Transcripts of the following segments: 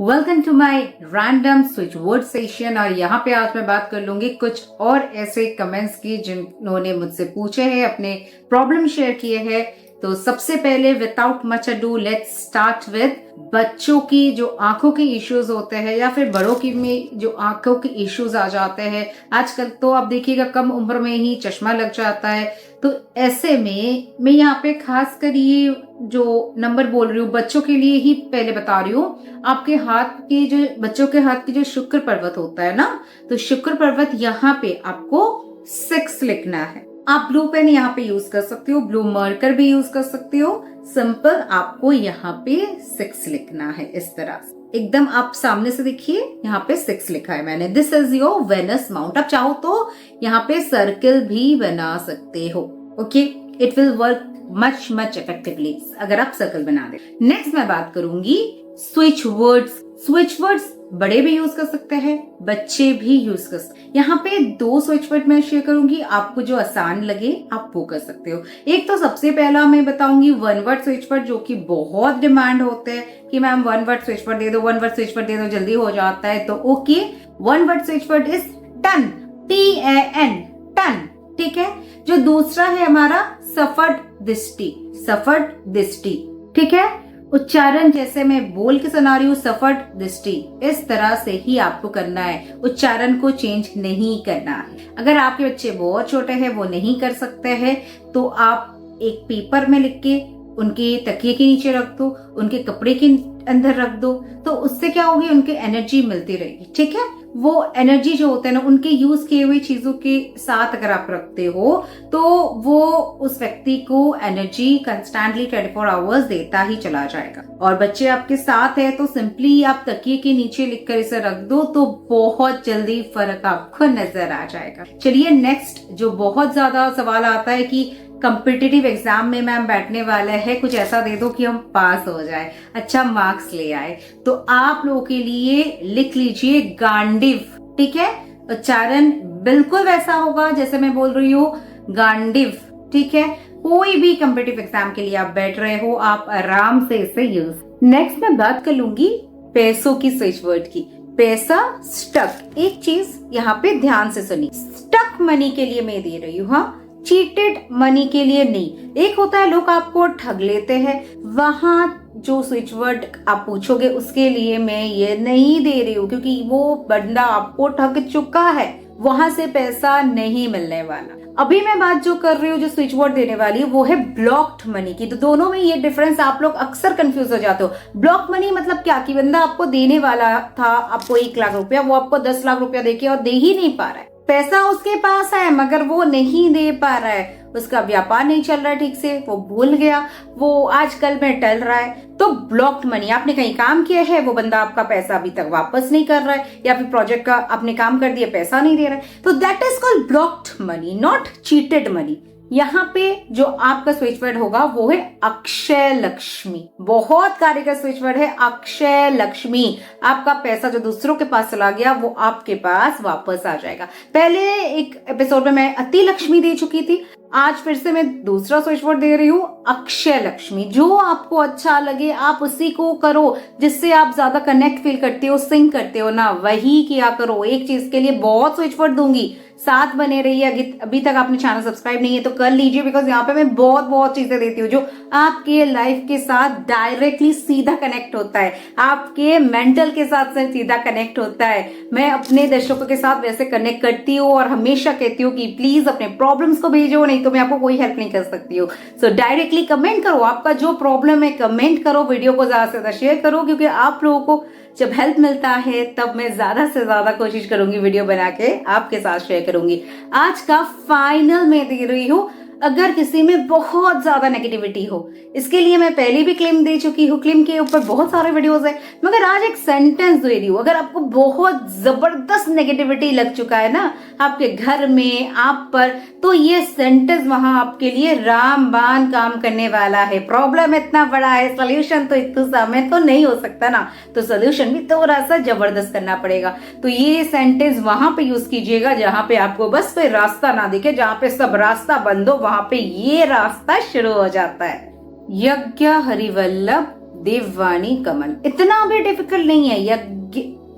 Welcome to my random switch word session. और यहाँ पे आज मैं बात कर लूंगी कुछ और ऐसे कमेंट्स की जिन्होंने मुझसे पूछे हैं, अपने प्रॉब्लम शेयर किए हैं। तो सबसे पहले without much ado let's start with बच्चों की जो आंखों के इश्यूज होते हैं या फिर बड़ों की में जो आंखों के इश्यूज आ जाते हैं। आजकल तो आप देखिएगा कम उम्र में ही चश्मा लग जाता है। तो ऐसे में मैं यहाँ पे खास कर ये जो नंबर बोल रही हूँ बच्चों के लिए ही पहले बता रही हूँ। आपके हाथ के जो बच्चों के हाथ की जो शुक्र पर्वत होता है ना, तो शुक्र पर्वत यहाँ पे आपको 6 लिखना है। आप ब्लू पेन यहाँ पे यूज कर सकते हो, ब्लू मार्कर भी यूज कर सकते हो। सिंपल आपको यहाँ पे 6 लिखना है। इस तरह से एकदम आप सामने से देखिए, यहाँ पे 6 लिखा है मैंने। This is your Venus mount. आप चाहो तो यहाँ पे सर्कल भी बना सकते हो। Okay, it will work much effectively अगर आप सर्कल बना दे। नेक्स्ट मैं बात करूंगी स्विच वर्ड्स। स्विच वर्ड्स बड़े भी यूज कर सकते हैं, बच्चे भी यूज कर सकते हैं। यहाँ पे 2 स्विच वर्ड मैं शेयर करूंगी, आपको जो आसान लगे आप वो कर सकते हो। एक तो सबसे पहला मैं बताऊंगी 1 वर्ड स्विच वर्ड, जो कि बहुत डिमांड होते हैं कि मैम 1 वर्ड स्विच वर्ड दे दो, 1 वर्ड स्विच वर्ड दे दो, जल्दी हो जाता है। तो okay, 1 word switch word is tan, TAN, tan. ठीक है। जो दूसरा है हमारा सफट दिष्टि, सफट दिष्टि। ठीक है। उच्चारण जैसे मैं बोल के सुना रही हूँ, सफट दिष्टि, इस तरह से ही आपको करना है। उच्चारण को चेंज नहीं करना है। अगर आपके बच्चे बहुत छोटे हैं, वो नहीं कर सकते हैं, तो आप एक पेपर में लिख के उनके तकिए के नीचे रख दो, उनके कपड़े के अंदर रख दो। तो उससे क्या होगी, उनके एनर्जी मिलती रहेगी। ठीक है। वो एनर्जी जो होता है ना, उनके यूज किए हुए चीजों के साथ अगर आप रखते हो तो वो उस व्यक्ति को एनर्जी कंस्टेंटली 24 आवर्स देता ही चला जाएगा। और बच्चे आपके साथ है तो सिंपली आप तकिए के नीचे लिखकर इसे रख दो, तो बहुत जल्दी फर्क आपको नजर आ जाएगा। चलिए नेक्स्ट जो बहुत ज्यादा सवाल आता है कि कॉम्पिटिटिव एग्जाम में मैम बैठने वाला है, कुछ ऐसा दे दो कि हम पास हो जाए, अच्छा मार्क्स ले आए। तो आप लोगों के लिए लिख लीजिए गांडीव। ठीक है। उच्चारण बिल्कुल वैसा होगा जैसे मैं बोल रही हूँ, गांडीव। ठीक है। कोई भी कॉम्पिटिटिव एग्जाम के लिए आप बैठ रहे हो, आप आराम से इसे यूज। नेक्स्ट मैं बात कर लूंगी पैसों की स्विच वर्ड की। पैसा, स्टक। एक चीज यहाँ पे ध्यान से सुनिए, स्टक मनी के लिए मैं दे रही हूँ, हाँ, चीटेड मनी के लिए नहीं। एक होता है लोग आपको ठग लेते हैं, वहां जो स्विच वर्ड आप पूछोगे उसके लिए मैं ये नहीं दे रही हूँ, क्योंकि वो बंदा आपको ठग चुका है, वहां से पैसा नहीं मिलने वाला। अभी मैं बात जो कर रही हूँ, जो स्विच वर्ड देने वाली वो है ब्लॉक्ड मनी की। तो दोनों में ये डिफरेंस आप लोग अक्सर कंफ्यूज हो जाते हो। ब्लॉक मनी मतलब क्या, कि बंदा आपको देने वाला था, आपको 1 लाख रुपया, वो आपको 10 लाख रुपया देके और दे ही नहीं पा रहा है। पैसा उसके पास है मगर वो नहीं दे पा रहा है, उसका व्यापार नहीं चल रहा है ठीक से, वो भूल गया, वो आजकल में टल रहा है। तो ब्लॉक्ड मनी, आपने कहीं काम किया है, वो बंदा आपका पैसा अभी तक वापस नहीं कर रहा है, या फिर प्रोजेक्ट का आपने काम कर दिया, पैसा नहीं दे रहा है, तो that is called blocked money, not cheated money. यहाँ पे जो आपका स्विच वर्ड होगा वो है अक्षय लक्ष्मी। बहुत कार्य का स्विच वर्ड है अक्षय लक्ष्मी। आपका पैसा जो दूसरों के पास चला गया वो आपके पास वापस आ जाएगा। पहले एक एपिसोड में मैं अति लक्ष्मी दे चुकी थी, आज फिर से मैं दूसरा स्विच वर्ड दे रही हूँ अक्षय लक्ष्मी। जो आपको अच्छा लगे आप उसी को करो, जिससे आप ज्यादा कनेक्ट फील करते हो, सिंक करते हो ना, वही किया करो। एक चीज के लिए बहुत स्विच वर्ड दूंगी, साथ बने रहिए। अभी तक आपने चैनल सब्सक्राइब नहीं है तो कर लीजिए, बिकॉज यहाँ पे मैं बहुत चीजें देती हूँ जो आपके लाइफ के साथ डायरेक्टली सीधा कनेक्ट होता है, आपके मेंटल के साथ से सीधा कनेक्ट होता है। मैं अपने दर्शकों के साथ वैसे कनेक्ट करती हूँ और हमेशा कहती हूँ कि प्लीज अपने प्रॉब्लम्स को भेजो, नहीं तो मैं आपको कोई हेल्प नहीं कर सकती हूँ। सो डायरेक्टली कमेंट करो, आपका जो प्रॉब्लम है कमेंट करो, वीडियो को ज्यादा से ज्यादा शेयर करो, क्योंकि आप लोगों को जब हेल्प मिलता है तब मैं ज्यादा से ज्यादा कोशिश करूंगी वीडियो बना के आपके साथ शेयर करूंगी। आज का फाइनल मैं दे रही हूँ, अगर किसी में बहुत ज्यादा नेगेटिविटी हो, इसके लिए मैं पहले भी क्लेम दे चुकी हूँ, क्लेम के ऊपर बहुत सारे वीडियोस है, मगर आज एक सेंटेंस दे रही हूँ। अगर आपको बहुत जबरदस्त नेगेटिविटी लग चुका है ना आपके घर में, आप पर, तो ये सेंटेंस वहां आपके लिए रामबाण काम करने वाला है। प्रॉब्लम इतना बड़ा है, सोल्यूशन तो इतना समय तो नहीं हो सकता ना, तो सोल्यूशन भी थोड़ा सा जबरदस्त करना पड़ेगा। तो ये सेंटेंस वहां पे यूज कीजिएगा जहां पे आपको बस कोई रास्ता ना दिखे, जहां पे सब रास्ता बंद हो, वहां पे ये रास्ता शुरू हो जाता है। यज्ञ हरिवल्लभ देववाणी कमल, इतना भी डिफिकल्ट नहीं है।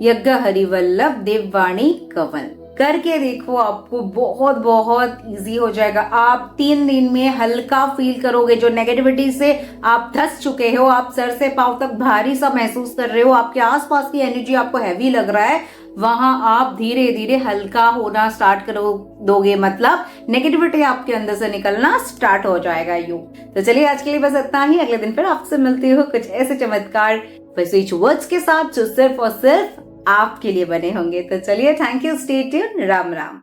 यज्ञ हरिवल्लभ देववाणी कमल करके देखो, आपको बहुत बहुत इजी हो जाएगा। आप 3 दिन में हल्का फील करोगे। जो नेगेटिविटी से आप धस चुके हो, आप सर से पांव तक भारी सा महसूस कर रहे हो, आपके आसपास की एनर्जी आपको हैवी लग रहा है, वहां आप धीरे धीरे हल्का होना स्टार्ट करो दोगे, मतलब नेगेटिविटी आपके अंदर से निकलना स्टार्ट हो जाएगा। यूं तो चलिए आज के लिए बस इतना ही। अगले दिन फिर आपसे मिलती हूँ कुछ ऐसे चमत्कार स्विच वर्ड्स के साथ जो सिर्फ और सिर्फ आपके लिए बने होंगे। तो चलिए, thank you, stay tune, Ram Ram.